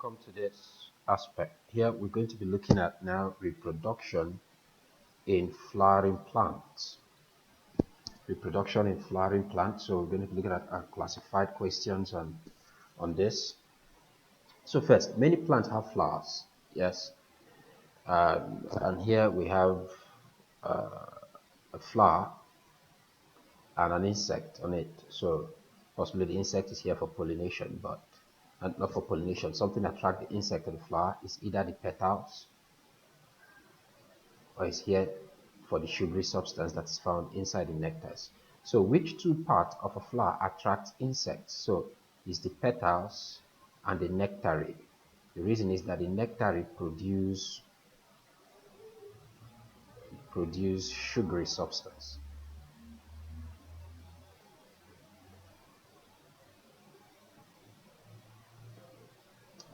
welcome to this aspect. Here we're going to be looking at now reproduction in flowering plants. Reproduction in flowering plants. So we're going to be looking at classified questions on this. So first, many plants have flowers. Yes. And here we have a flower and an insect on it. So possibly the insect is here for pollination, but not for pollination. Something attracts the insect to the flower is either the petals or is here for the sugary substance that is found inside the nectars. So which two parts of a flower attract insects? So it's the petals and the nectary. The reason is that the nectary produce sugary substance.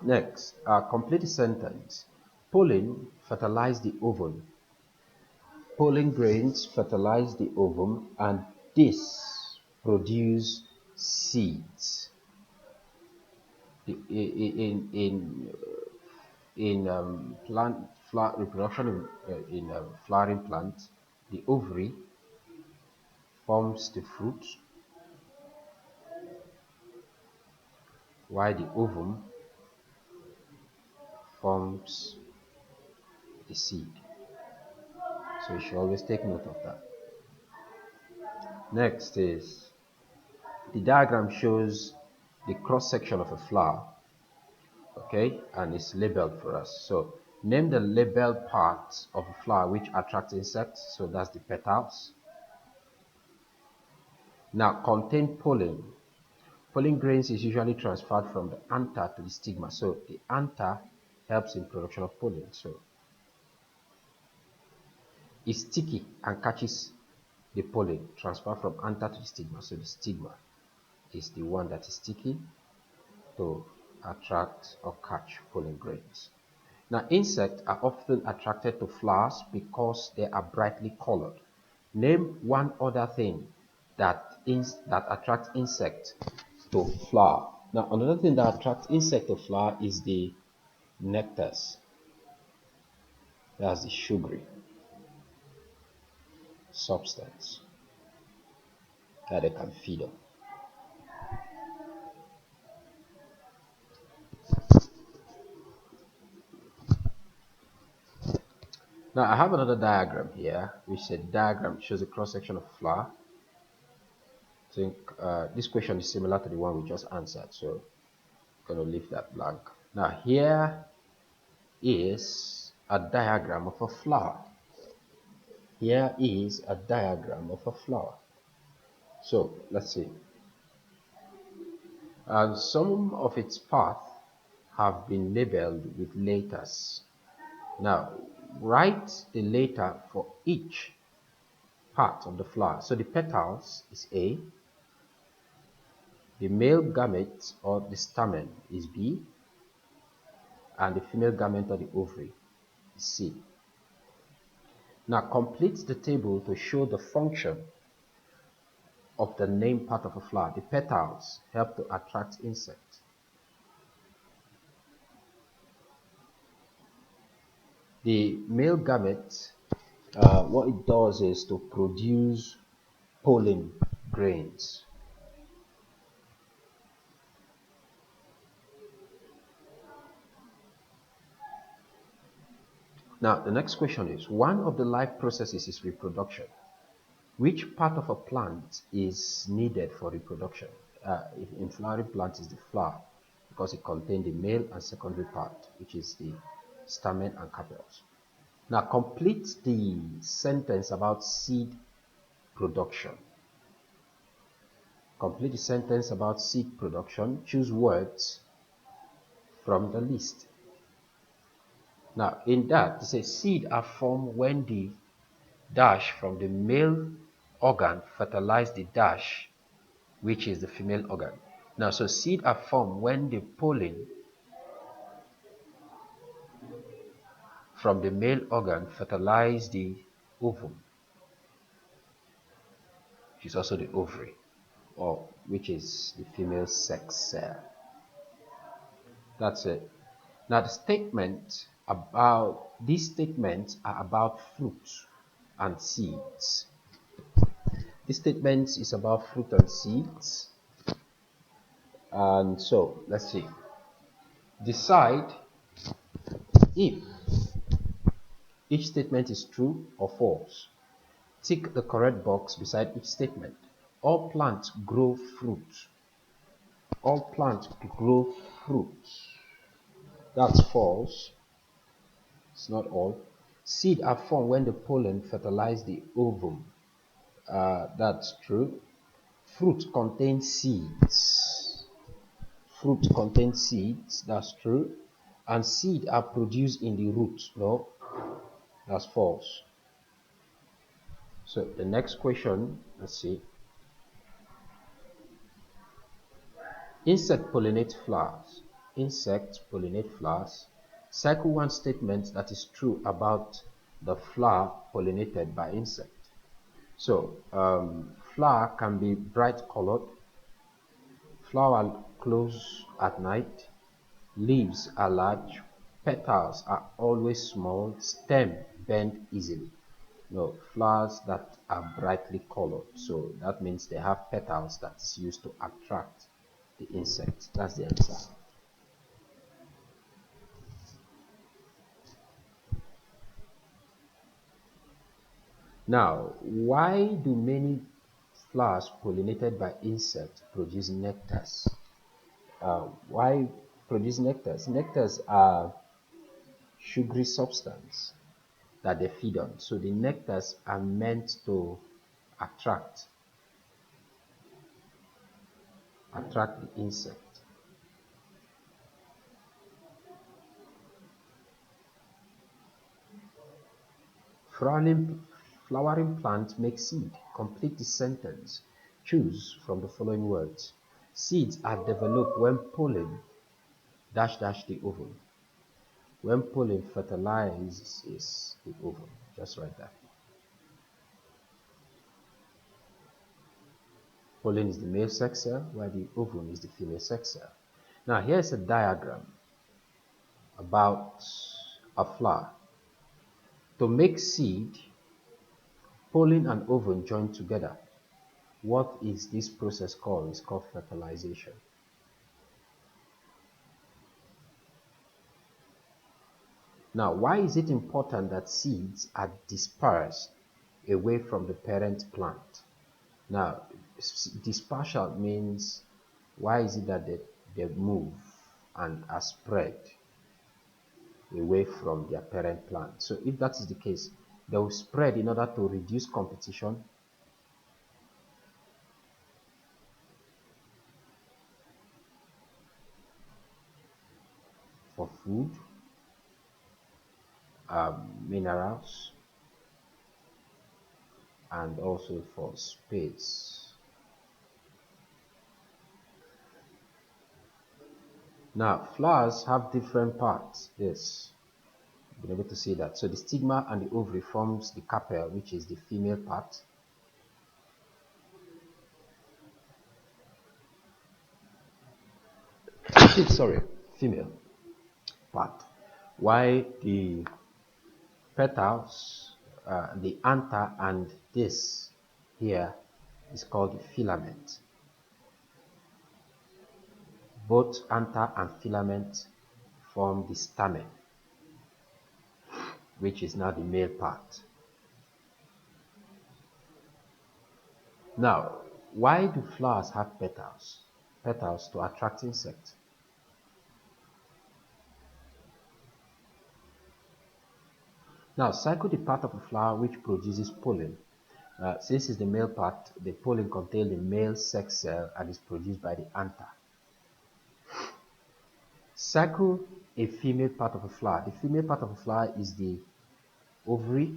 Next, complete the sentence. Pollen fertilize the ovum. Pollen grains fertilize the ovum and this produce seeds. In plant reproduction in flowering plants, the ovary forms the fruit, while the ovum forms the seed. So you should always take note of that. Next is the diagram shows the cross section of a flower, okay, and it's labeled for us. So name the labeled parts of a flower which attract insects. So that's the petals. Now contain pollen. Pollen grains is usually transferred from the anther to the stigma. So the anther helps in production of pollen. So it's sticky and catches the pollen transferred from anther to the stigma. So the stigma is the one that is sticky to attract or catch pollen grains. Now insects are often attracted to flowers because they are brightly colored. Name one other thing that attracts insects to flower. Now another thing that attracts insect to flower is the nectars. That's the sugary substance that they can feed on. Now I have another diagram here, which is a diagram shows a cross section of flower. I think this question is similar to the one we just answered, so I'm going to leave that blank. Now here is a diagram of a flower. Here is a diagram of a flower. So let's see. Some of its paths have been labeled with letters. Now write the letter for each part of the flower. So the petals is A, the male gamete or the stamen is B, and the female gamete or the ovary is C. Now complete the table to show the function of the name part of a flower. The petals help to attract insects. The male gamete, what it does is to produce pollen grains. Now the next question is, one of the life processes is reproduction. Which part of a plant is needed for reproduction? In flowering plants is the flower, because it contains the male and secondary part, which is the stamen and carpels. Now complete the sentence about seed production. Complete the sentence about seed production. Choose words from the list. Now in that, it says seed are formed when the dash from the male organ fertilize the dash, which is the female organ. Now, so seed are formed when the pollen from the male organ fertilize the ovum, which is also the ovary, or which is the female sex cell. That's it. Now these statements are about fruits and seeds. This statement is about fruit and seeds. And so let's see. Decide if each statement is true or false. Tick the correct box beside each statement. All plants grow fruit. All plants grow fruit. That's false. It's not all. Seed are formed when the pollen fertilize the ovum. That's true. Fruit contains seeds. Fruit contains seeds. That's true. And seed are produced in the root. No, that's false. So the next question, let's see. Insect pollinate flowers. Insects pollinate flowers. Cycle one statement that is true about the flower pollinated by insect. So flower can be bright colored. Flower close at night. Leaves are large. Petals are always small. Stem bend easily. No, flowers that are brightly colored. So that means they have petals that is used to attract the insect. That's the answer. Now, why do many flowers pollinated by insects produce nectars? Why produce nectars? Nectars are sugary substance that they feed on. So the nectars are meant to attract the insect. Flowering plant make seed. Complete the sentence. Choose from the following words. Seeds are developed when pollen dash the ovum. When pollen fertilizes the ovum. Just write that. Pollen is the male sex cell, while the ovum is the female sex cell. Now here's a diagram about a flower. To make seed, pollen and ovum join together. What is this process called? It's called fertilization. Now, why is it important that seeds are dispersed away from the parent plant? Now, dispersal means why is it that they move and are spread away from their parent plant? So if that is the case, they will spread in order to reduce competition, for food, minerals, and also for space. Now, flowers have different parts. Yes, you've been able to see that. So the stigma and the ovary forms the carpel, which is the female part. Sorry, female part. While the petals, the anther, and this here is called the filament. Both anther and filament form the stamen, which is now the male part. Now, why do flowers have petals? Petals to attract insects. Now, cycle the part of a flower which produces pollen. Since it's the male part, the pollen contains the male sex cell and is produced by the anther. Cycle a female part of a flower. The female part of a flower is the ovary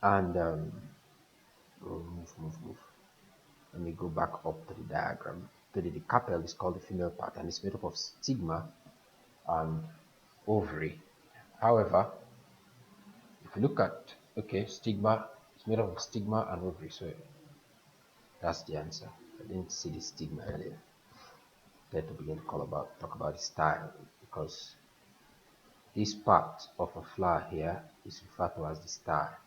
and move. Let me go back up to the diagram. The carpel is called the female part and it's made up of stigma and ovary. However, if you look at, stigma is made up of stigma and ovary, so that's the answer. I didn't see the stigma earlier. Then to begin to talk about the style. because this part of a flower here is referred to as the style.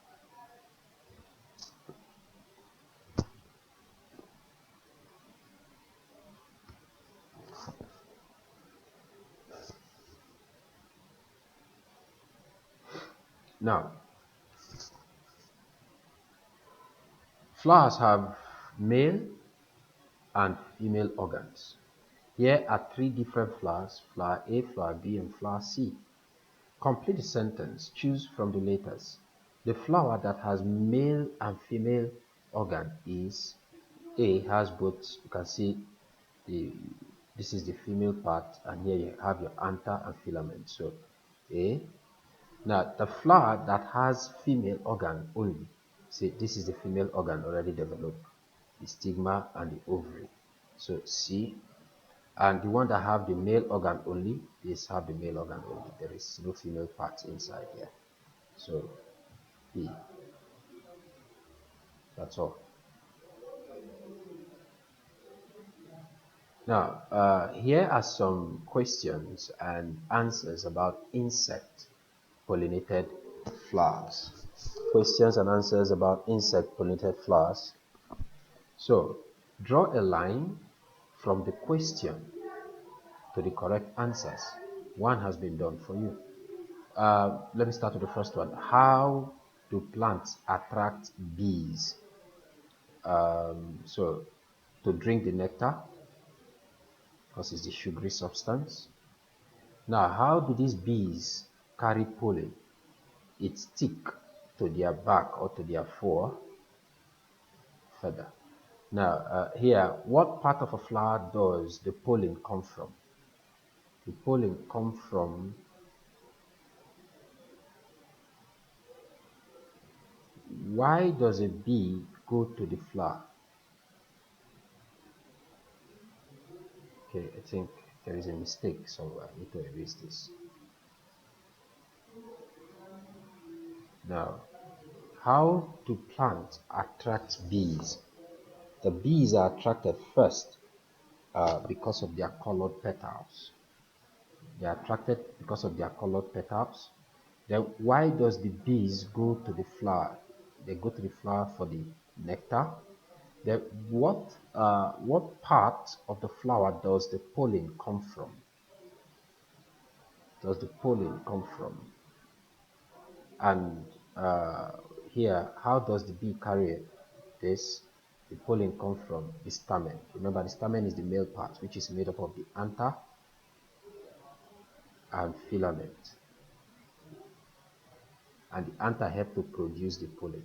Now, flowers have male and female organs. Here are three different flowers: flower A, flower B, and flower C. Complete the sentence. Choose from the letters. The flower that has male and female organ is A. Has both. You can see this is the female part, and here you have your anther and filament. So A. Now the flower that has female organ only. See, this is the female organ already developed, the stigma and the ovary. So C. And the one that have the male organ only, these have the male organ only. There is no female part inside here. So B. That's all. Now, here are some questions and answers about insect pollinated flowers. Questions and answers about insect pollinated flowers. So, draw a line from the question to the correct answers. One has been done for you. Let me start with the first one. How do plants attract bees? So, to drink the nectar, because it's the sugary substance. Now, how do these bees carry pollen? It stick to their back or to their fore feather. Now, here, what part of a flower does the pollen come from? The pollen come from, why does a bee go to the flower? Okay, I think there is a mistake somewhere. I need to erase this. Now, how do plants attract bees? The bees are attracted first because of their colored petals. They are attracted because of their colored petals. Then why does the bees go to the flower? They go to the flower for the nectar. Then what part of the flower does the pollen come from? Does the pollen come from? And here, how does the bee carry this? The pollen comes from the stamen. Remember, the stamen is the male part, which is made up of the anther and filament. And the anther help to produce the pollen.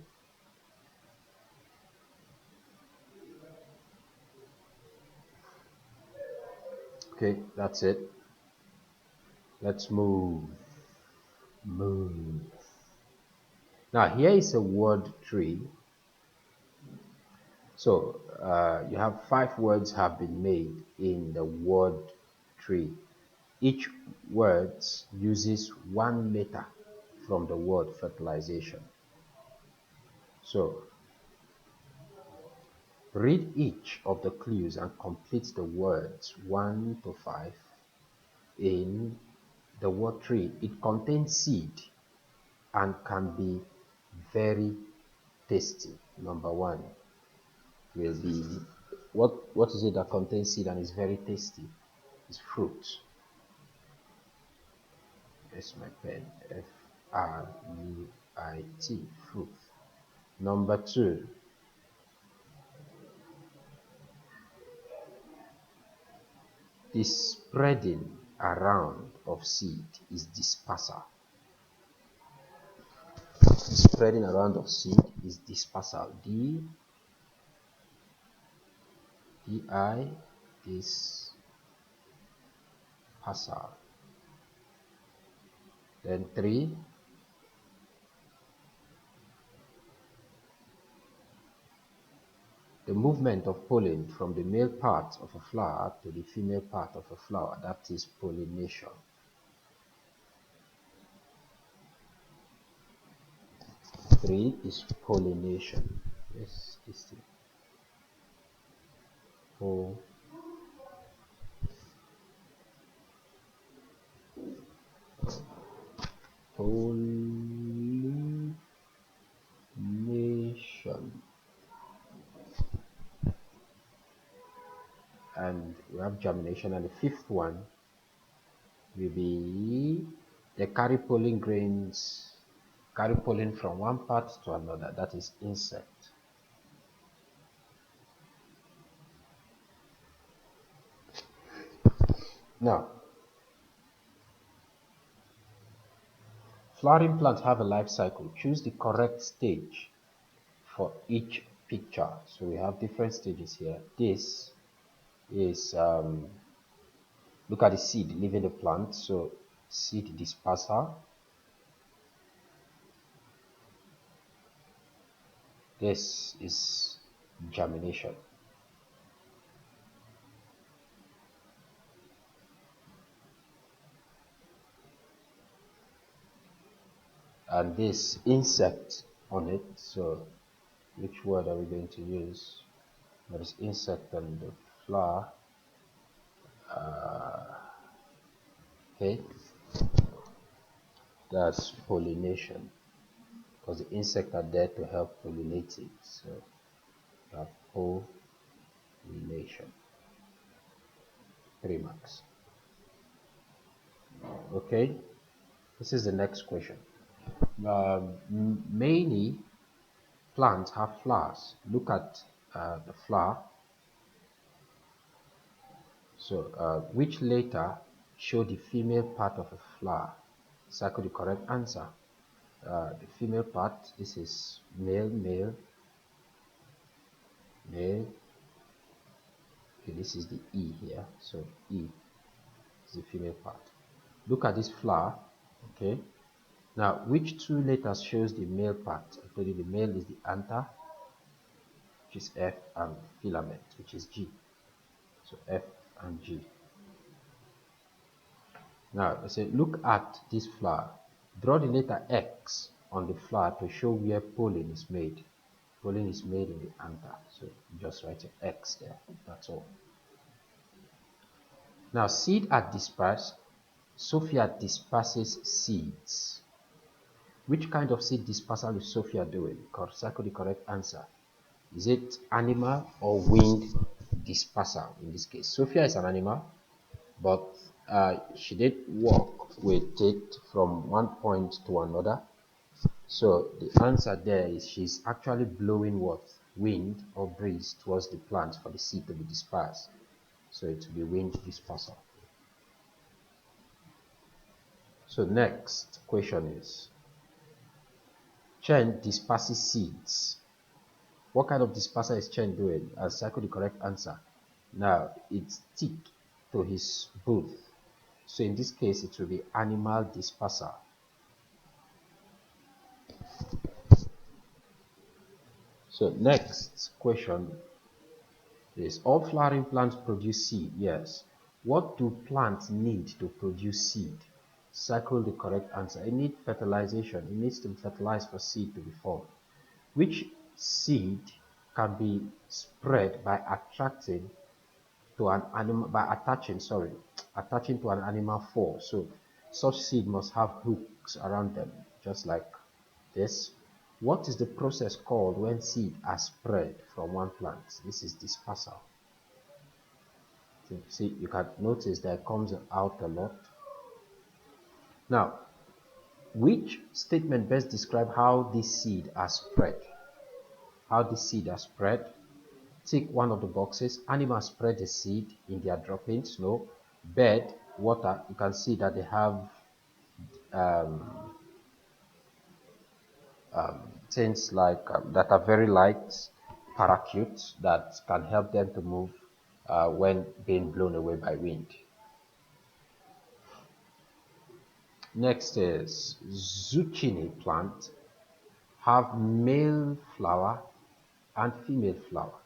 Okay, that's it. Let's move. Now, here is a word tree. So, you have 5 words have been made in the word tree. Each word uses 1 letter from the word fertilization. So, read each of the clues and complete the words 1 to 5 in the word tree. It contains seed and can be very tasty. Number 1 will be, what is it that contains seed and is very tasty? It's fruit. That's my pen. Fruit. Fruit. Number 2, the spreading around of seed is dispersal. The spreading around of seed is dispersal. D-I, dispersal. Then 3, the movement of pollen from the male part of a flower to the female part of a flower, that is pollination. 3 is pollination. Yes, this thing. pollination, and we have germination, and the fifth one will be they carry pollen grains, carry pollen from one part to another, that is insect. Now, flowering plants have a life cycle. Choose the correct stage for each picture. So we have different stages here. This is look at the seed leaving the plant. So seed dispersal. This is germination. And this insect on it. So which word are we going to use? There is insect on the flower. Okay, that's pollination, because the insects are there to help pollinate it. So you have pollination. 3 marks. Okay, this is the next question. Many plants have flowers. Look at the flower. So which letter show the female part of a flower? Circle the correct answer. The female part, this is male, male, male. Okay, this is the E here. So E is the female part. Look at this flower. Okay. Now, which two letters shows the male part? I told you the male is the anther, which is F, and filament, which is G. So F and G. Now, I say, look at this flower. Draw the letter X on the flower to show where pollen is made. Pollen is made in the anther. So just write an X there. That's all. Now, seed are dispersed. Sophia disperses seeds. Which kind of seed dispersal is Sophia doing? Circle the correct answer. Is it animal or winged dispersal in this case? Sophia is an animal, but she did walk with it from one point to another. So the answer there is she's actually blowing what? Wind or breeze towards the plant for the seed to be dispersed. So it will be wind dispersal. So next question is, Chen disperses seeds. What kind of dispersal is Chen doing? I'll circle the correct answer. Now it's stick to his booth. So in this case, it will be animal dispersal. So next question is, all flowering plants produce seed? Yes. What do plants need to produce seed? Circle the correct answer. It needs fertilization. It needs to be fertilized for seed to be formed. Which seed can be spread by attracting to an animal, by attaching to an animal fore? So such seed must have hooks around them, just like this. What is the process called when seed are spread from one plant? This is dispersal. So, see, you can notice that it comes out a lot. Now, which statement best describe how this seed are spread? How this seed are spread? Tick one of the boxes. Animals spread the seed in their droppings. No. Bed, water. You can see that they have things like that are very light parachutes that can help them to move when being blown away by wind. Next is zucchini plant have male flower and female flower.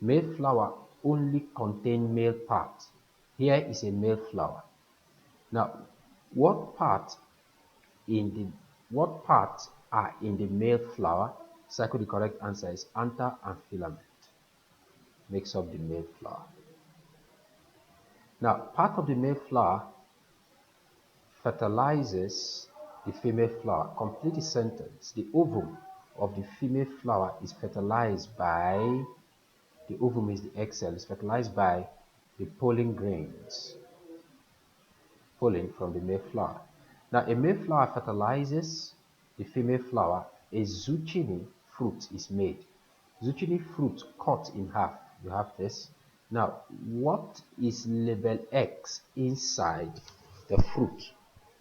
Male flower only contain male part. Here is a male flower. Now, what parts are in the male flower? Circle the correct answer is anther and filament. Makes up the male flower. Now, part of the male flower fertilizes the female flower. Complete the sentence. The ovum of the female flower is fertilized by, the ovum is the egg cell, is fertilized by the pollen grains, pollen from the male flower. Now, a male flower fertilizes the female flower, a zucchini fruit is made. Zucchini fruit cut in half. You have this. Now, what is label X inside the fruit?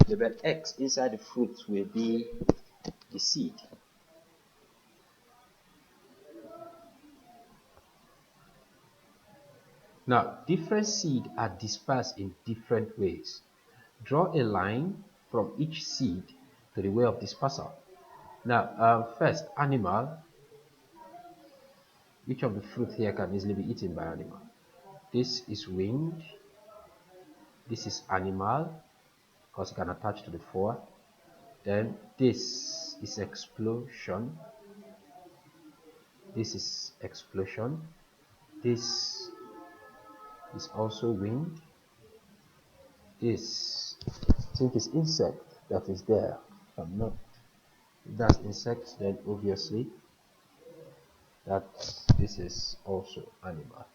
Label X inside the fruit will be the seed. Now, different seeds are dispersed in different ways. Draw a line from each seed to the way of dispersal. Now, first, animal. Each of the fruit here can easily be eaten by animal. This is winged. This is animal, because it can attach to the fore. Then this is explosion. This is explosion. This is also winged. This, I think, is insect that is there. If I'm not, if that's insect, then obviously that this is also animal.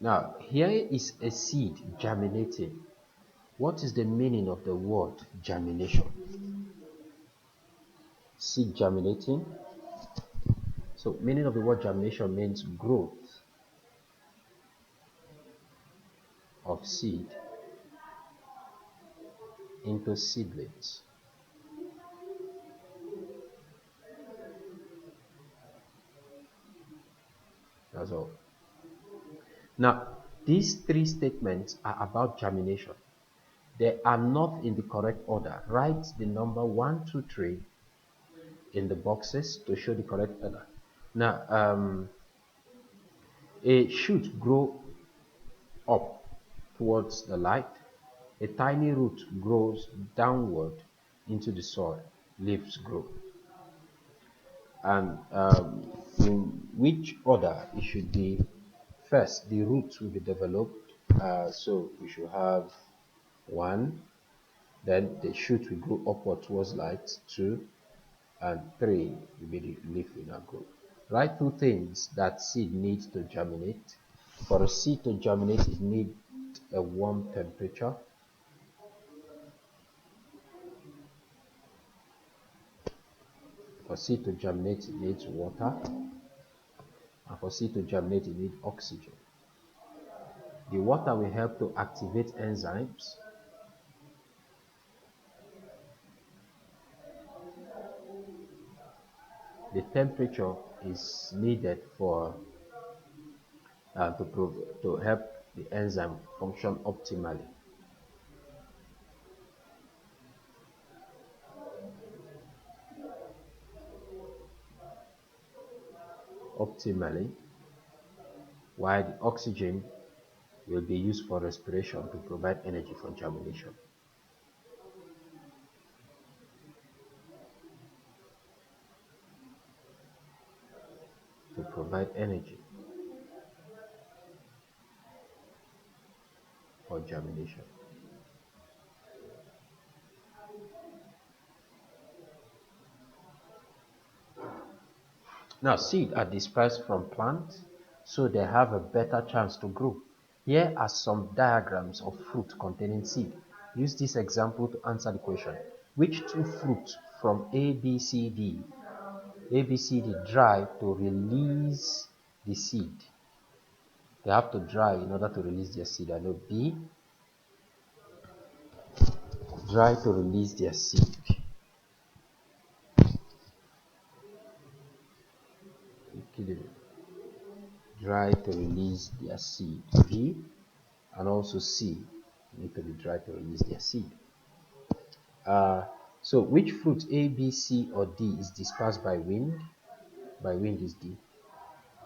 Now, here is a seed germinating. What is the meaning of the word germination? Seed germinating. So, meaning of the word germination means growth of seed into seedlings. That's all. Now, these three statements are about germination. They are not in the correct order. Write the number 1, 2, 3 in the boxes to show the correct order. Now, a shoot grow up towards the light. A tiny root grows downward into the soil. Leaves grow. And in which order it should be? First, the roots will be developed. So we should have 1. Then the shoot will grow upward towards light. 2. And 3 will be the leaf will now grow. Write 2 things that seed needs to germinate. For a seed to germinate, it needs a warm temperature. For seed to germinate, it needs water. And for seed to germinate, it needs oxygen. The water will help to activate enzymes. The temperature is needed for to help the enzyme function optimally. While the oxygen will be used for respiration to provide energy for germination. To provide energy for germination. Now, seeds are dispersed from plants, so they have a better chance to grow. Here are some diagrams of fruit containing seed. Use this example to answer the question. Which 2 fruits from A, B, C, D dry to release the seed? They have to dry in order to release their seed. I know B, dry to release their seed. Dry to release their seed. B and also C need to be dry to release their seed. So which fruit A, B, C, or D is dispersed by wind? By wind is D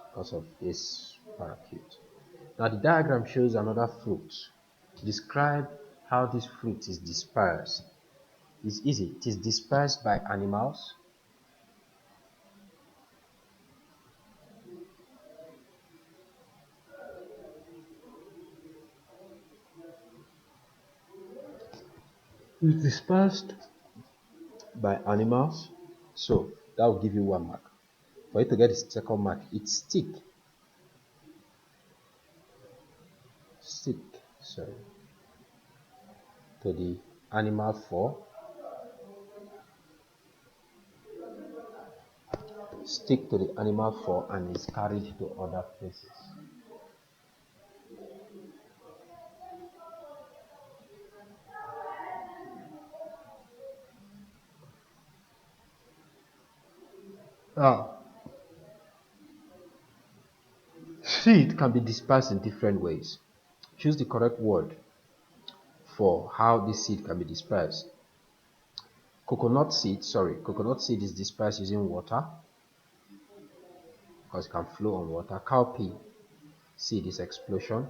because of this parakeet. Now the diagram shows another fruit. Describe how this fruit is dispersed. It's easy. It is dispersed by animals. is dispersed by animals. So that will give you 1 mark. For you to get the second mark, it's stick, sorry, to the animal 4, stick to the animal 4 and is carried to other places. Now, seed can be dispersed in different ways. Choose the correct word for how this seed can be dispersed. Coconut seed is dispersed using water because it can flow on water. Cowpea seed is explosion.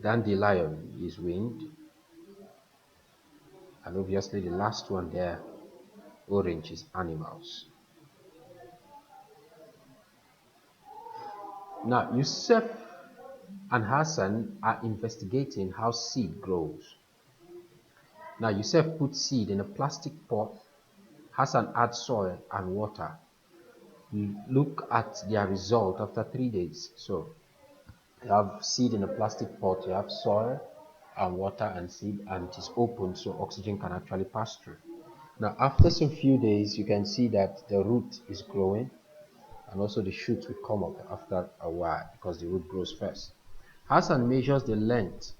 Dandelion is wind. And obviously the last one there, orange, is animals. Now, Yusuf and Hassan are investigating how seed grows. Now, Yusuf puts seed in a plastic pot. Hassan adds soil and water. Look at their result after 3 days. So, you have seed in a plastic pot, you have soil and water and seed, and it is open so oxygen can actually pass through. Now, after some few days, you can see that the root is growing, and also the shoot will come up after a while because the root grows first. Hassan measures the length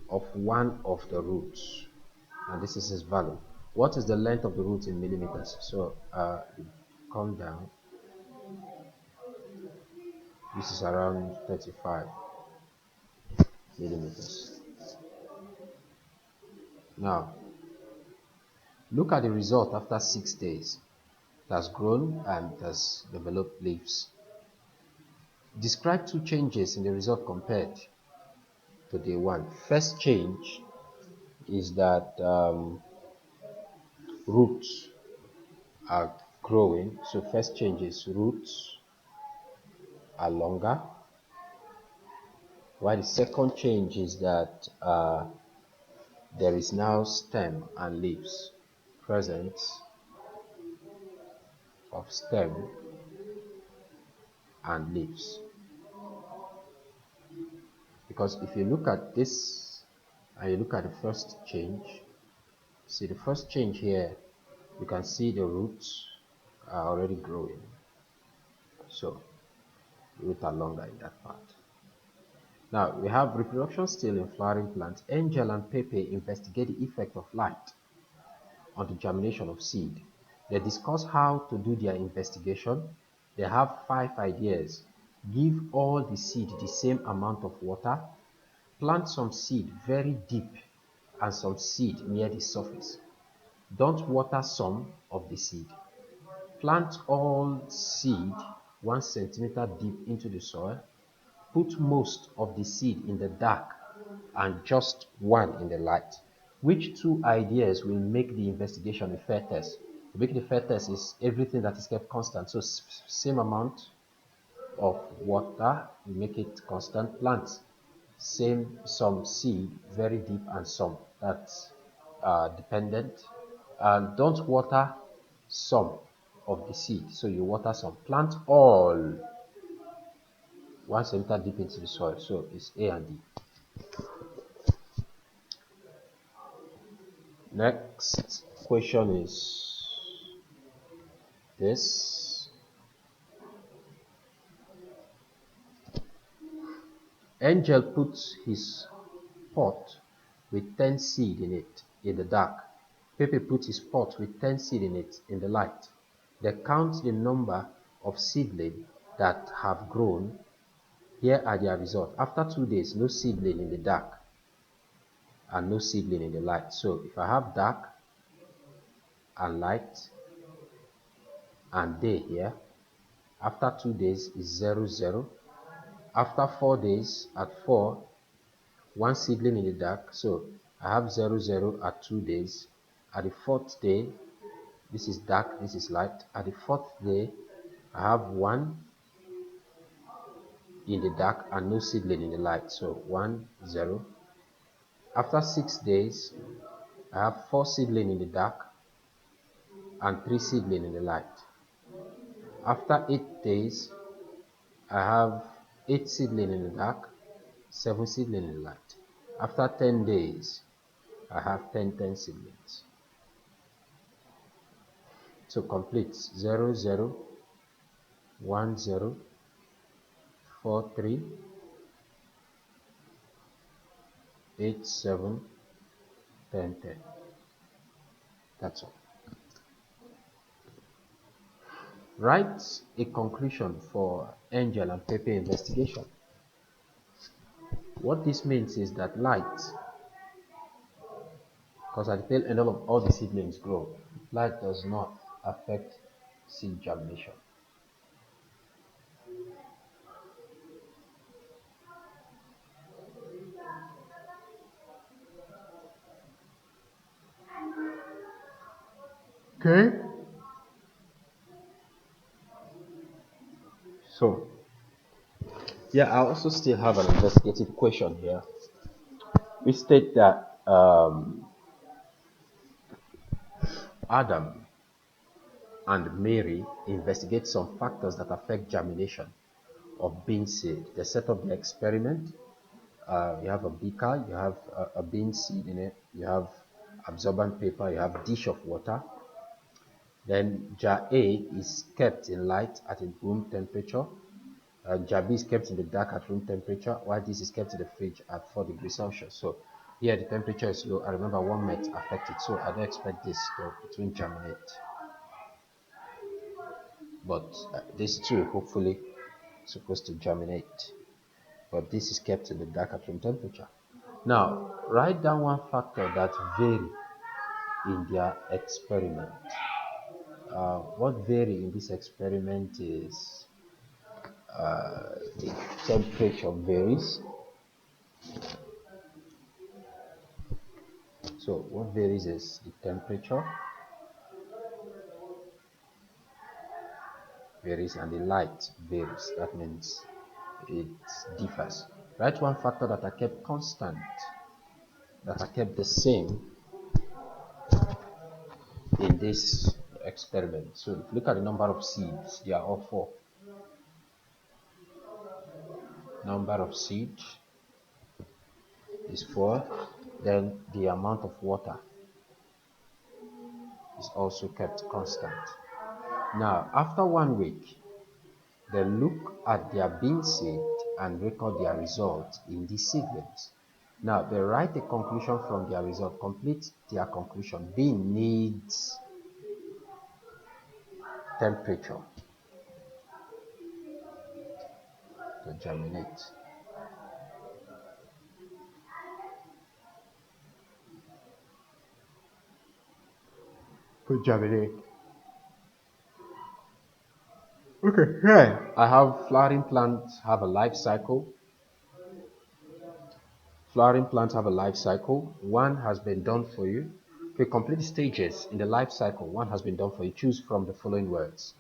of one of the roots, and this is his value. What is the length of the root in millimeters? So come down. This is around 35 millimeters. Now, look at the result after 6 days. It has grown and it has developed leaves. Describe 2 changes in the result compared to day 1. First change is that roots are growing. So first change is roots are longer. While the second change is that there is now stem and leaves. Presence of stem and leaves. Because if you look at this and you look at the first change, see the first change here, you can see the roots are already growing. So the roots are longer in that part. Now we have reproduction still in flowering plants. Angel and Pepe investigate the effect of light on the germination of seed. They discuss how to do their investigation. They have 5 ideas. Give all the seed the same amount of water. Plant some seed very deep and some seed near the surface. Don't water some of the seed. Plant all seed 1 centimeter deep into the soil. Put most of the seed in the dark and just 1 in the light. Which 2 ideas will make the investigation a fair test? To make it a fair test is everything that is kept constant. So same amount of water, we make it constant. Plants, some seed very deep and some that's dependent. And don't water some of the seed, so you water some. Plant all 1 centimeter deep into the soil. So it's A and D. Next question is this. Angel puts his pot with 10 seed in it in the dark. Pepe puts his pot with 10 seed in it in the light. They count the number of seedlings that have grown. Here are their results. After 2 days, no seedling in the dark and no seedling in the light. So if I have dark and light and day here, after 2 days is 0, 0. After 4 days, at 4, 1 seedling in the dark. So I have 0, 0 at 2 days. At the 4th day, this is dark, this is light. At the 4th day, I have 1 in the dark and no seedling in the light. So 1, 0. After 6 days, I have 4 seedling in the dark and 3 seedling in the light. After 8 days, I have 8 seedling in the dark, 7 seedling in the light. After 10 days, I have 10 seedlings. So complete 0, 0, 1, 0, 4, 3, 8, 7, 10, 10. That's all. Write a conclusion for Angel and Pepe investigation. What this means is that light, because at the tail end of all the seedlings grow, light does not affect seed germination. Okay. So, yeah, I also still have an investigative question here. We state that Adam and Mary investigate some factors that affect germination of bean seed. They set up the experiment. You have a beaker, you have a bean seed in it, you have absorbent paper, you have dish of water. Then jar A is kept in light at a room temperature. Jar B is kept in the dark at room temperature, while this is kept in the fridge at 4 degrees Celsius. So here the temperature is low. I remember one might affect it, so I don't expect this to germinate. But this too, hopefully, supposed to germinate. But this is kept in the dark at room temperature. Now, write down one factor that vary in their experiment. What vary in this experiment is the temperature varies. So what varies is the temperature varies and the light varies. That means it differs. Write one factor that are kept constant, that are kept the same in this experiment. So if you look at the number of seeds, they are all 4. Number of seeds is 4. Then the amount of water is also kept constant. Now, after 1 week, they look at their bean seed and record their results in these seedlings. Now, they write a conclusion from their result, complete their conclusion. Bean needs temperature to germinate. To germinate. Okay, here I have flowering plants have a life cycle. Flowering plants have a life cycle. One has been done for you. To complete stages in the life cycle, one has been done for you. Choose from the following words.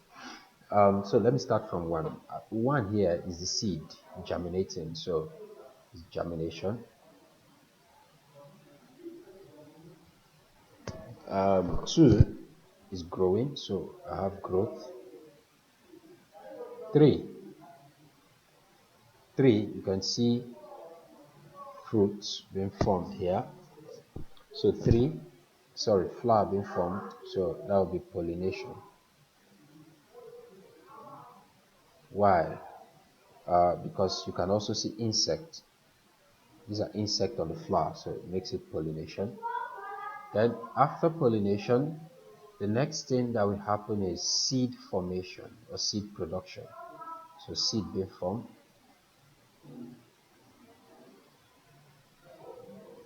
So let me start from 1. 1 here is the seed germinating. So it's germination. 2 is growing. So I have growth. 3, you can see fruits being formed here. So flower being formed. So that will be pollination. Why? Because you can also see insects. These are insects on the flower, so it makes it pollination. Then after pollination, the next thing that will happen is seed formation or seed production. So seed being formed.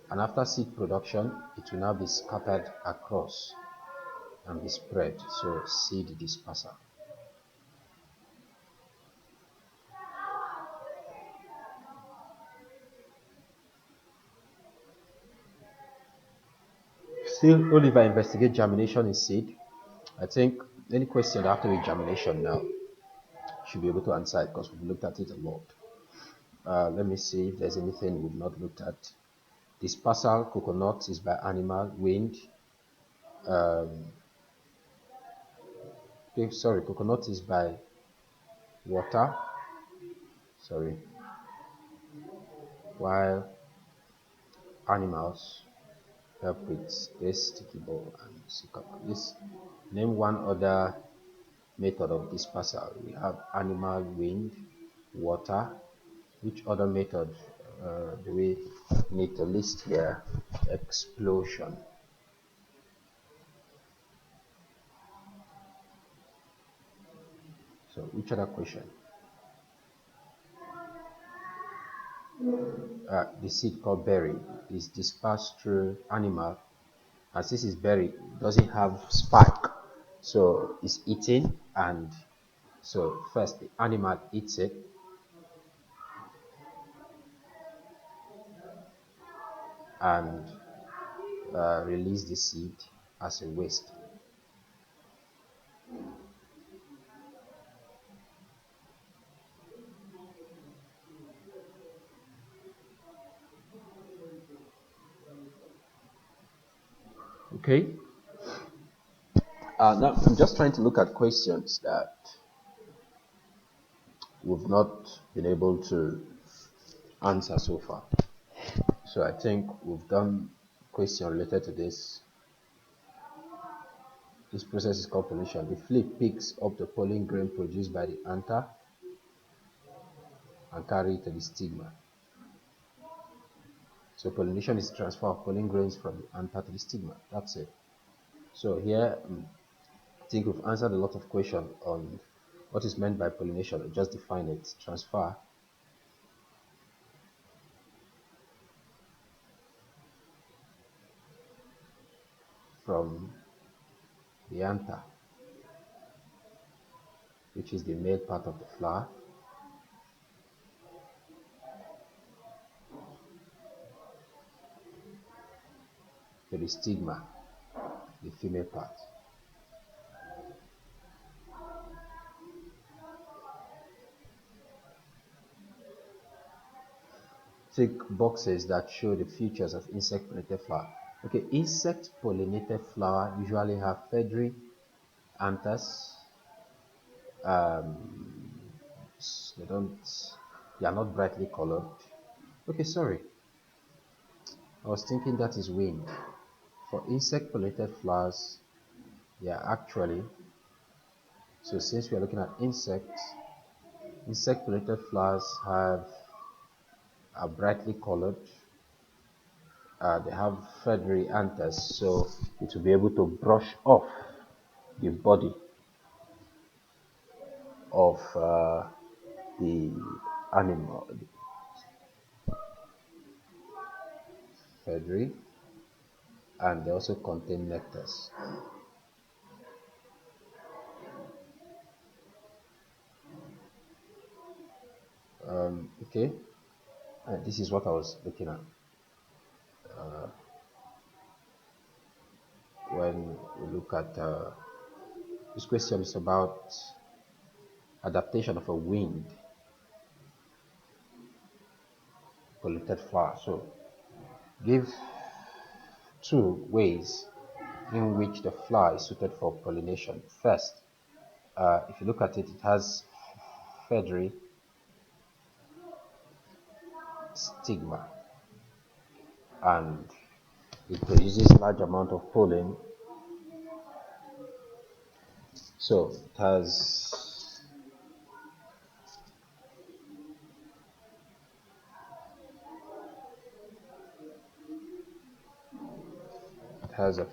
And after seed production, it will now be scattered across and be spread. So seed dispersal. Still, only if I investigate germination in seed, I think any question after the germination now should be able to answer it because we've looked at it a lot. Let me see if there's anything we've not looked at. Dispersal coconut is by animal, wind. Um, okay, sorry, coconut is by water. Sorry, while animals help with this sticky ball and sticker. This name one other method of dispersal. We have animal, wind, water. Which other method do we need to list here? Explosion. So which other question? The seed called berry is dispersed through animal. As this is berry, it doesn't have spike, so it's eaten, and so first the animal eats it, and release the seed as a waste. Okay. Now I'm just trying to look at questions that we've not been able to answer so far. So I think we've done question related to this. This process is called pollination. The flea picks up the pollen grain produced by the anther and carry it to the stigma. So pollination is transfer of pollen grains from the anther to the stigma. That's it. So here, I think we've answered a lot of questions on what is meant by pollination. Just define it. Transfer from the anther, which is the male part of the flower, to the stigma, the female part. Tick boxes that show the features of insect pollinated flower. Okay, insect pollinated flower usually have feathery anthers. They don't. They are not brightly colored. Okay, sorry. I was thinking that is wind. For insect pollinated flowers, they are actually. So since we are looking at insects, insect pollinated flowers are brightly colored. They have feathery anthers, so it will be able to brush off the body of the animal. Feathery, and they also contain nectars. Okay, this is what I was looking at when we look at this question is about adaptation of a wind polluted flower. So give two ways in which the flower is suited for pollination. First, if you look at it, it has feathery stigma, and it produces large amount of pollen. So it has a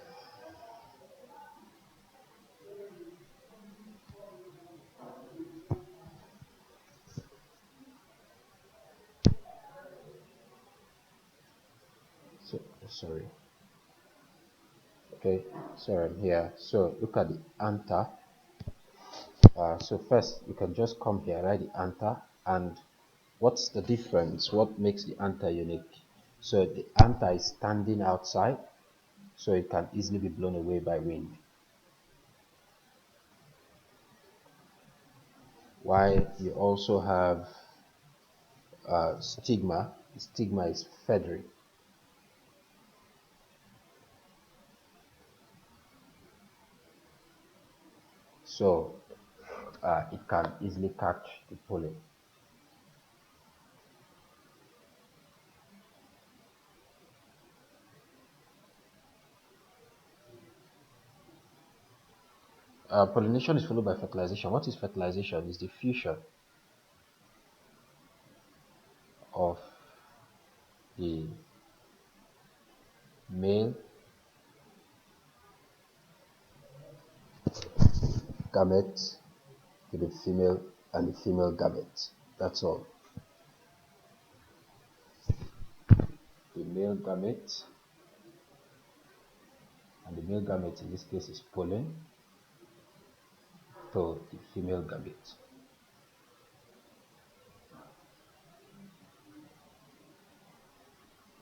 so, sorry. Okay, sorry, I'm here. So look at the anther. So first, you can just come here, write the anther, and what's the difference? What makes the anther unique? So the anther is standing outside, so it can easily be blown away by wind. While you also have stigma. The stigma is feathery. So it can easily catch the pollen. Pollination is followed by fertilization. What is fertilization? Is the fusion of the male gamete to the female and the female gamete. That's all. The male gamete and the male gamete in this case is pollen to the female gamete,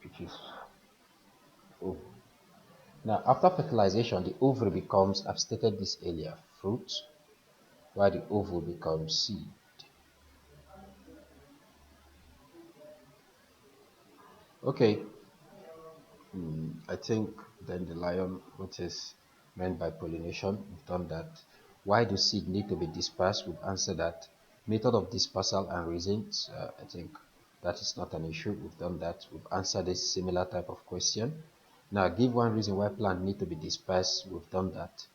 which is ovary. Now, after fertilization, the ovary becomes, I've stated this earlier, fruit, while the ovule becomes seed. Okay, I think then the lion, what is meant by pollination, we've done that. Why do seed need to be dispersed? We've answered that. Method of dispersal and reasons, I think that is not an issue. We've done that. We've answered a similar type of question. Now, give one reason why plants need to be dispersed. We've done that.